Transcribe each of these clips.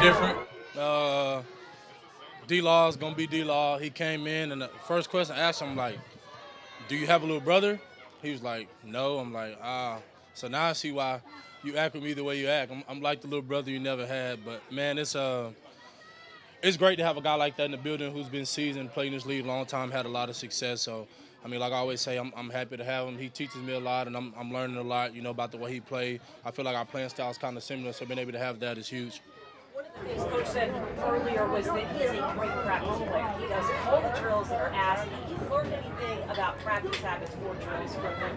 Different. D-Law is going to be D-Law. He came in, and the first question I asked him, like, do you have a little brother? He was like, no. I'm like, ah. So now I see why you act with me the way you act. I'm like the little brother you never had. But, man, it's great to have a guy like that in the building who's been seasoned, played in this league a long time, had a lot of success. So, I mean, like I always say, I'm happy to have him. He teaches me a lot, and I'm learning a lot, about the way he plays. I feel like our playing style is kind of similar, so being able to have that is huge. One of the things Coach said earlier was that he is a great practice player. He does all the drills that are asked. Have you learned anything about practice habits or drills from him?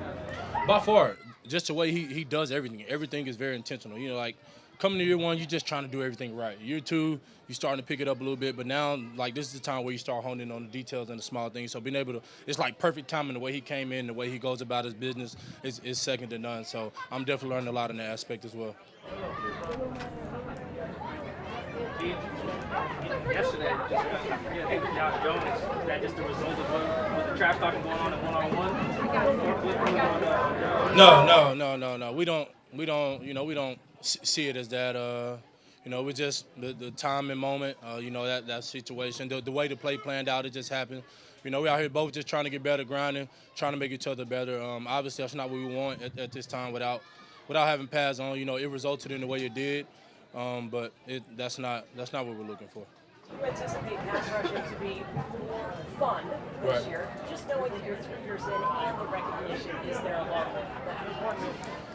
By far, just the way he does everything. Everything is very intentional. Like coming to year one, you're just trying to do everything right. Year two, you're starting to pick it up a little bit. But now, like, this is the time where you start honing in on the details and the small things. So being able to, it's like perfect timing. The way he came in, the way he goes about his business is second to none. So I'm definitely learning a lot in that aspect as well. Yesterday, I forget, Josh Jones, is that just a result of with the trash talking going on at one-on-one? No. We don't see it as that. It's just the time and moment. That situation, the way the play planned out, it just happened. We out here both just trying to get better, grinding, trying to make each other better. Obviously, that's not what we want at this time without having pads on. It resulted in the way it did. But that's not what we're looking for. You anticipate pass rushing to be more fun this year, just knowing that you're 3 years in and the recognition is there along with that.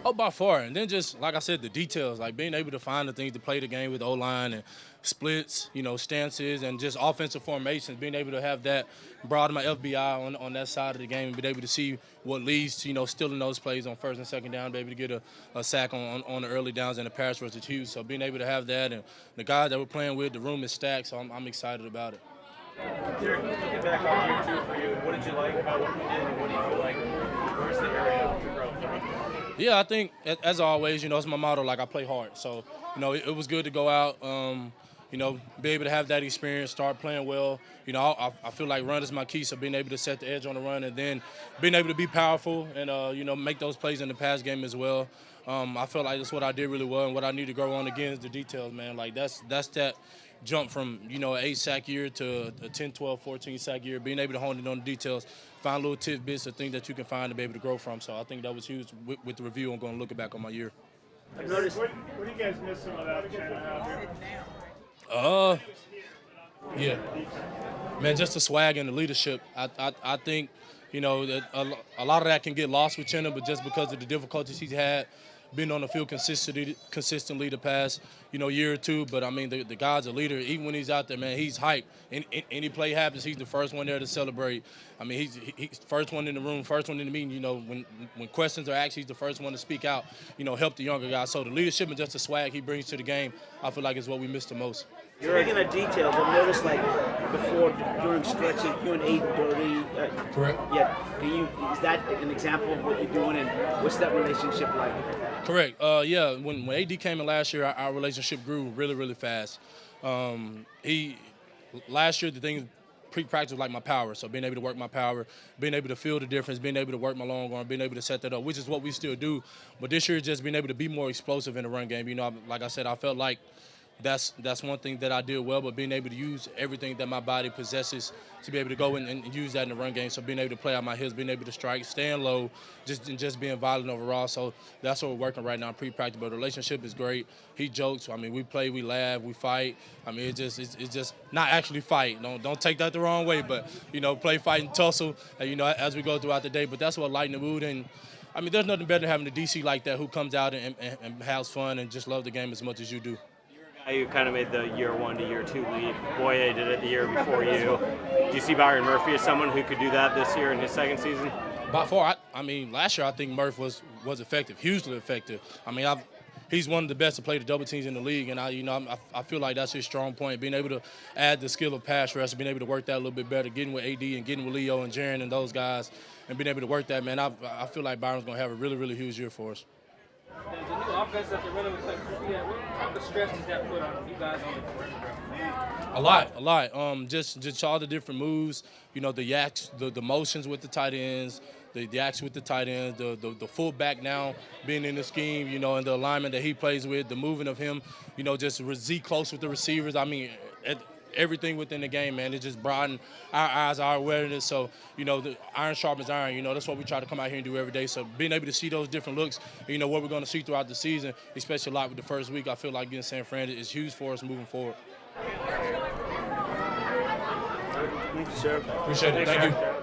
Oh, by far. And then just, like I said, the details, like being able to find the things to play the game with O-line and splits, stances, and just offensive formations, being able to have that, broaden my FBI on that side of the game and be able to see what leads to, stealing those plays on first and second down, be able to get a sack on the early downs and the pass rush is huge. So being able to have that and the guys that we're playing with, the room is stacked, so I'm excited about it. Derick, looking back on year 2 for you, what did you like about what you did and what do you feel like, where's the area to grow? Yeah, I think, as always, it's my motto, like I play hard. So, it was good to go out, be able to have that experience, start playing well. I feel like run is my key, so being able to set the edge on the run and then being able to be powerful and, make those plays in the pass game as well. I feel like that's what I did really well, and what I need to grow on again is the details, man. Like, that's that jump from, an 8-sack year to a 10, 12, 14-sack year, being able to hone in on the details, find little tidbits of things that you can find to be able to grow from. So I think that was huge with the review. I'm going to look back on my year. I've noticed. What do you guys miss about Uchenna out here? Yeah. Man, just the swag and the leadership. I think, that a lot of that can get lost with Uchenna, but just because of the difficulties he's had, been on the field consistently the past, year or two. But, I mean, the guy's a leader. Even when he's out there, man, he's hyped. Any play happens, he's the first one there to celebrate. I mean, he's the first one in the room, first one in the meeting. When questions are asked, he's the first one to speak out, help the younger guys. So the leadership and just the swag he brings to the game, I feel like is what we miss the most. Speaking of details, I've noticed before, during stretches, you and Aden Durde. Correct. Yeah. Is that an example of what you're doing, and what's that relationship like? Correct. Yeah. When AD came in last year, our relationship grew really, really fast. Last year the thing pre-practice was like my power, so being able to work my power, being able to feel the difference, being able to work my long arm, being able to set that up, which is what we still do. But this year, just being able to be more explosive in the run game. Like I said, I felt like that's one thing that I did well, but being able to use everything that my body possesses to be able to go and use that in the run game. So being able to play out my hips, being able to strike, staying low, just being violent overall. So that's what we're working right now, pre-practice. But the relationship is great. He jokes. I mean, we play, we laugh, we fight. I mean, it's just not actually fight. Don't take that the wrong way, but play, fight, and tussle. As we go throughout the day. But that's what lighten the mood. And I mean, there's nothing better than having a DC like that who comes out and has fun and just love the game as much as you do. You kind of made the year 1 to year 2 leap. Boye did it the year before you. Do you see Byron Murphy as someone who could do that this year in his second season? By far, last year I think Murph was effective, hugely effective. I mean, he's one of the best to play the double teams in the league, and I feel like that's his strong point, being able to add the skill of pass rush, being able to work that a little bit better, getting with AD and getting with Leo and Jaren and those guys, and being able to work that, man. I feel like Byron's going to have a really, really huge year for us. The new offense that they're running with, what type of stress does that put on you guys on the perimeter? A lot. Just all the different moves, the yaks, the motions with the tight ends, the action with the tight ends, the fullback now being in the scheme, you know, and the alignment that he plays with, the moving of him, you know, just Z close with the receivers. I mean, everything within the game, man, it just broadened our eyes, our awareness. So, you know, the iron sharpens iron. You know, that's what we try to come out here and do every day. So being able to see those different looks, you know, what we're going to see throughout the season, especially a lot with the first week, I feel like getting San Fran is huge for us moving forward. Thank you, sir. Appreciate it. Thank you.